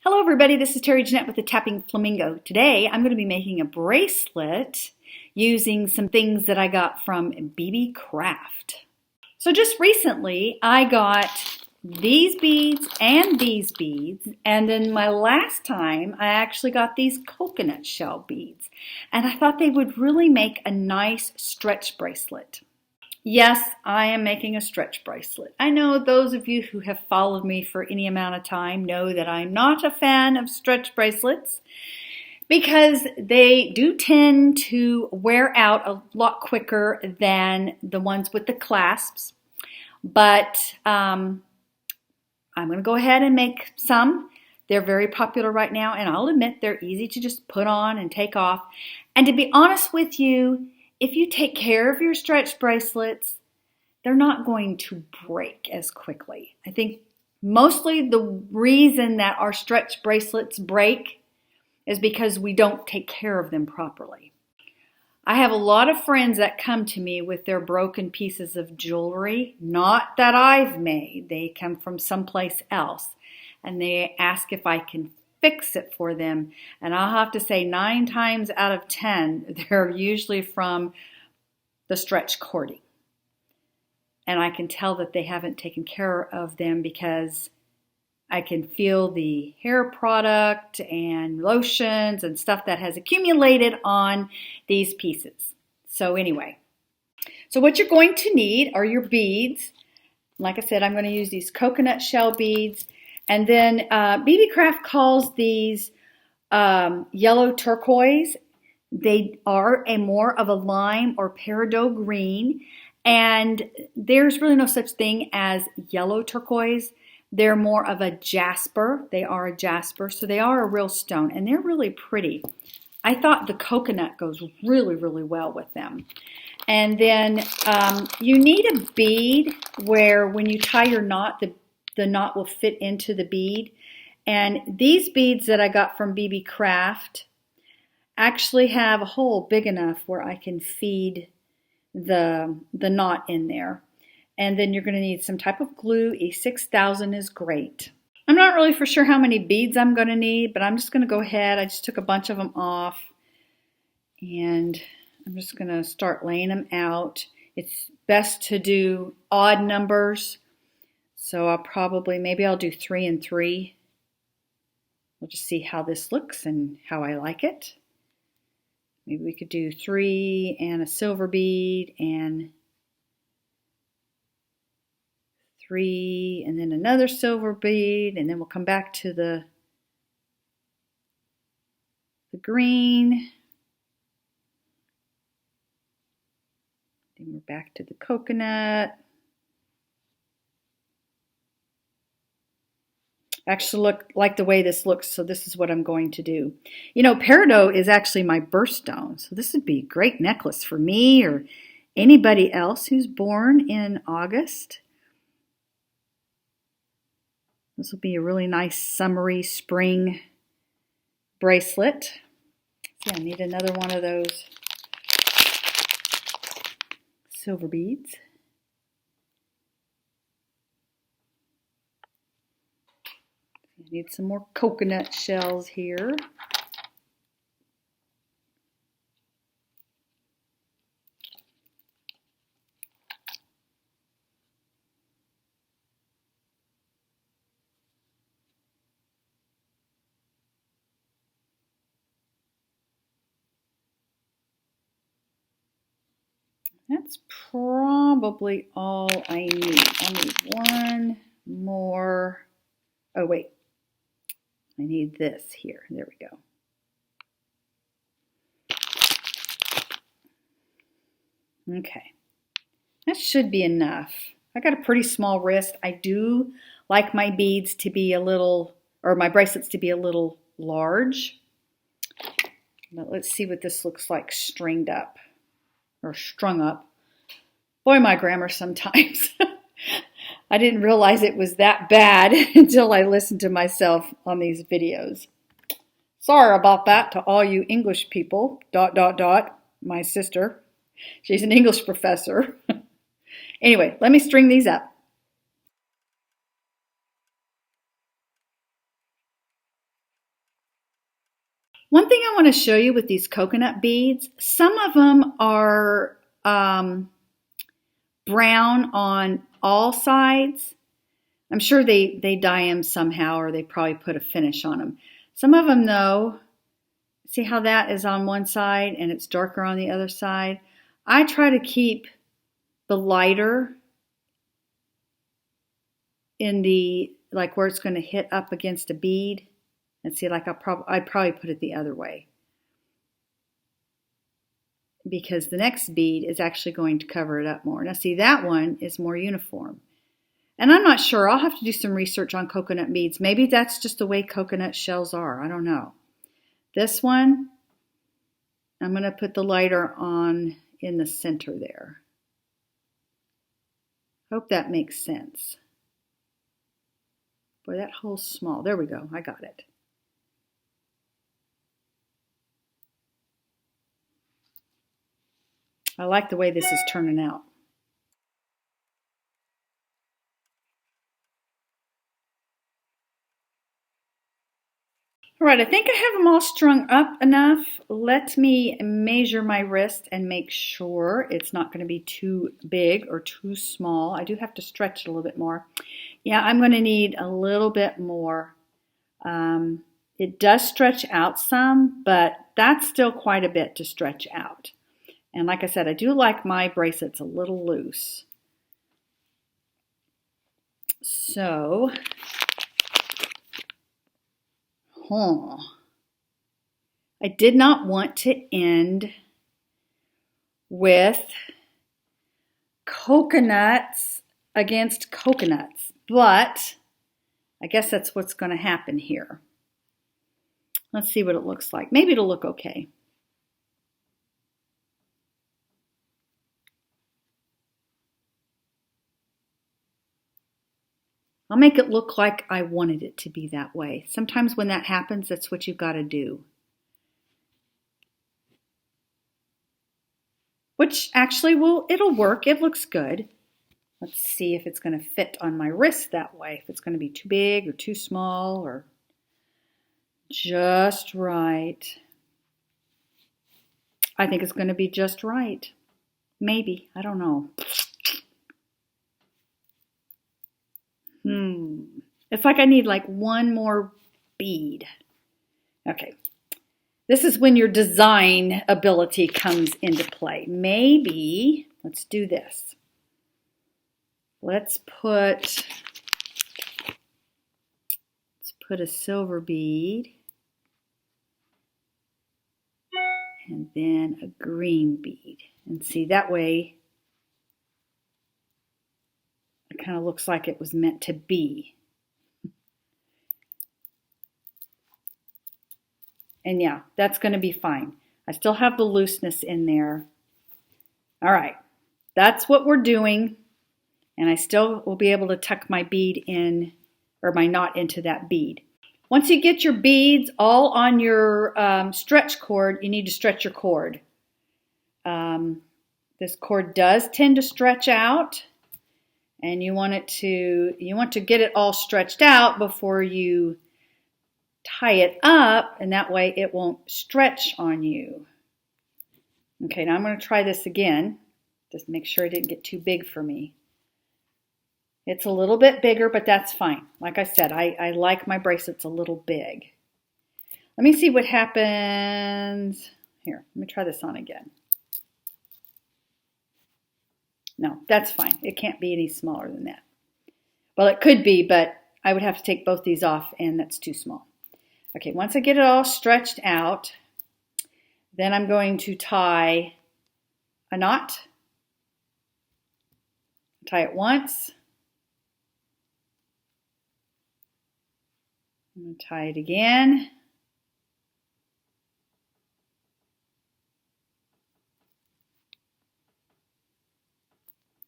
Hello everybody, this is Terry Jeanette with the Tapping Flamingo. Today I'm going to be making a bracelet using some things that I got from BB Craft. So just recently I got these beads, and then my last time I actually got these coconut shell beads, and I thought they would really make a nice stretch bracelet. Yes, I am making a stretch bracelet. I know those of you who have followed me for any amount of time know that I'm not a fan of stretch bracelets because they do tend to wear out a lot quicker than the ones with the clasps. But I'm going to go ahead and make some. They're very popular right now, and I'll admit they're easy to just put on and take off. And to be honest with you, if you take care of your stretch bracelets, they're not going to break as quickly. I think mostly the reason that our stretch bracelets break is because we don't take care of them properly. I have a lot of friends that come to me with their broken pieces of jewelry, not that I've made. They come from someplace else, and they ask if I can fix it for them, and I'll have to say 9 times out of 10 they're usually from the stretch cording, and I can tell that they haven't taken care of them because I can feel the hair product and lotions and stuff that has accumulated on these pieces. So anyway, so what you're going to need are your beads. Like I said, I'm going to use these coconut shell beads. And then BB Craft calls these yellow turquoise. They are more of a lime or peridot green. And there's really no such thing as yellow turquoise. They're more of a jasper. They are a jasper, so they are a real stone. And they're really pretty. I thought the coconut goes really, really well with them. And then you need a bead where when you tie your knot, the knot will fit into the bead. And these beads that I got from BB Craft actually have a hole big enough where I can feed the knot in there. And then you're going to need some type of glue. E6000 is great. I'm not really for sure how many beads I'm going to need, but I'm just going to go ahead. I just took a bunch of them off, and I'm just going to start laying them out. It's best to do odd numbers. So maybe I'll do 3 and 3. We'll just see how this looks and how I like it. Maybe we could do 3 and a silver bead and 3 and then another silver bead, and then we'll come back to the green. Then we're back to the coconut. Actually like the way this looks, so this is what I'm going to do. You know, peridot is actually my birthstone, so this would be a great necklace for me or anybody else who's born in August. This will be a really nice summery spring bracelet. See, I need another one of those silver beads. I need some more coconut shells here. That's probably all I need. I need one more. Oh, wait. I need this here. There we go. Okay. That should be enough. I got a pretty small wrist. I do like my beads to be a little, or my bracelets to be a little large. But let's see what this looks like stringed up or strung up. Boy, my grammar sometimes. I didn't realize it was that bad until I listened to myself on these videos. Sorry about that to all you English people, ... my sister. She's an English professor. Anyway, let me string these up. One thing I want to show you with these coconut beads, some of them are brown on all sides. I'm sure they dye them somehow, or they probably put a finish on them. Some of them, though, see how that is on one side and it's darker on the other side? I try to keep the lighter in the, like where it's going to hit up against a bead. And see, like I'd probably put it the other way, because the next bead is actually going to cover it up more. Now see, that one is more uniform. And I'm not sure. I'll have to do some research on coconut beads. Maybe that's just the way coconut shells are. I don't know. This one, I'm going to put the lighter on in the center there. Hope that makes sense. Boy, that hole's small. There we go. I got it. I like the way this is turning out. All right, I think I have them all strung up enough. Let me measure my wrist and make sure it's not going to be too big or too small. I do have to stretch it a little bit more. Yeah, I'm going to need a little bit more. It does stretch out some, but that's still quite a bit to stretch out. And like I said, I do like my bracelets a little loose. So, I did not want to end with coconuts against coconuts, but I guess that's what's going to happen here. Let's see what it looks like. Maybe it'll look okay. I'll make it look like I wanted it to be that way. Sometimes when that happens, that's what you've got to do. Which actually it'll work. It looks good. Let's see if it's going to fit on my wrist that way. If it's going to be too big or too small or just right. I think it's going to be just right. Maybe. I don't know. It's like I need like one more bead. Okay. This is when your design ability comes into play. Maybe, let's do this. Let's put a silver bead and then a green bead. And see, that way it kind of looks like it was meant to be. And yeah, that's going to be fine. I still have the looseness in there. All right, that's what we're doing. And I still will be able to tuck my bead in, or my knot into that bead. Once you get your beads all on your stretch cord, you need to stretch your cord. This cord does tend to stretch out, and you want to get it all stretched out before you tie it up, and that way it won't stretch on you. Okay, now I'm going to try this again. Just make sure it didn't get too big for me. It's a little bit bigger, but that's fine. Like I said, I like my bracelets a little big. Let me see what happens. Here, let me try this on again. No, that's fine. It can't be any smaller than that. Well, it could be, but I would have to take both these off, and that's too small. Okay, once I get it all stretched out, then I'm going to tie a knot. Tie it once. I'm going to tie it again.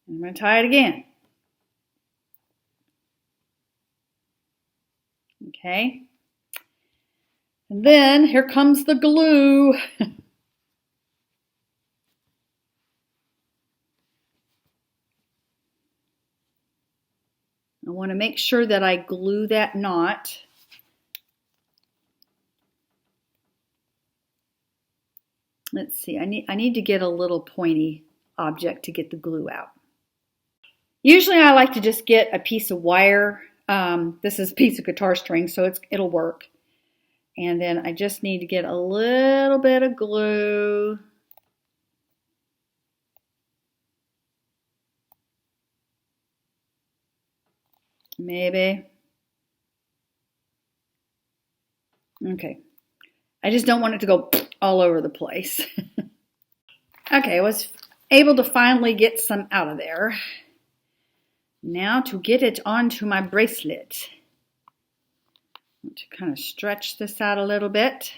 I'm going to tie it again. Okay. And then here comes the glue. I want to make sure that I glue that knot. let's see, I need to get a little pointy object to get the glue out. Usually I like to just get a piece of wire. This is a piece of guitar string, so it'll work. And then I just need to get a little bit of glue. Maybe. Okay. I just don't want it to go all over the place. Okay, I was able to finally get some out of there. Now to get it onto my bracelet. I want to kind of stretch this out a little bit.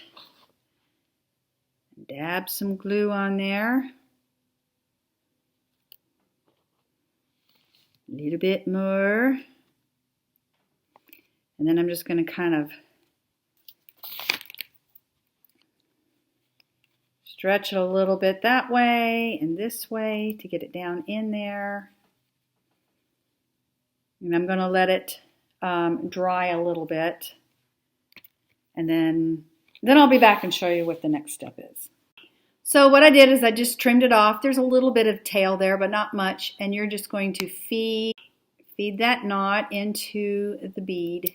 Dab some glue on there. A little bit more. And then I'm just going to kind of stretch it a little bit that way and this way to get it down in there. And I'm going to let it dry a little bit. And then I'll be back and show you what the next step is. So what I did is I just trimmed it off. There's a little bit of tail there, but not much. And you're just going to feed that knot into the bead.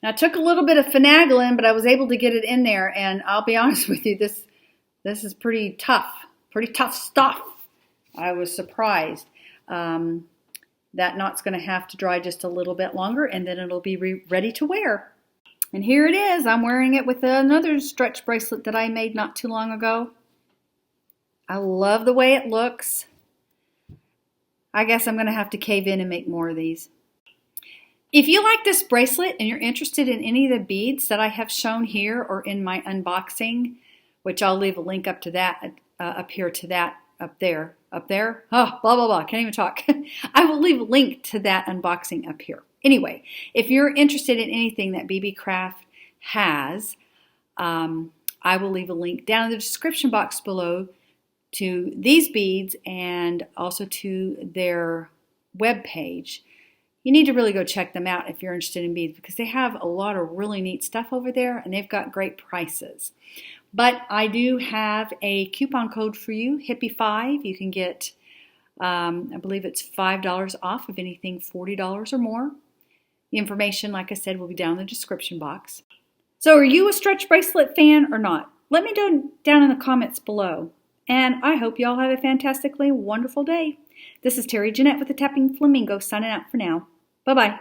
Now it took a little bit of finagling, but I was able to get it in there. And I'll be honest with you, this is pretty tough stuff. I was surprised. That knot's going to have to dry just a little bit longer, and then it'll be ready to wear. And here it is. I'm wearing it with another stretch bracelet that I made not too long ago. I love the way it looks. I guess I'm going to have to cave in and make more of these. If you like this bracelet and you're interested in any of the beads that I have shown here or in my unboxing, which I'll leave a link up to that, up here to that, up there, oh, blah, blah, blah, can't even talk. I will leave a link to that unboxing up here. Anyway, if you're interested in anything that BB Craft has, I will leave a link down in the description box below to these beads and also to their web page. You need to really go check them out if you're interested in beads because they have a lot of really neat stuff over there and they've got great prices. But I do have a coupon code for you, Hippie5. You can get, I believe it's $5 off of anything $40 or more. The information, like I said, will be down in the description box. So are you a stretch bracelet fan or not? Let me know down in the comments below. And I hope you all have a fantastically wonderful day. This is Terry Jeanette with the Tapping Flamingo signing out for now. Bye-bye.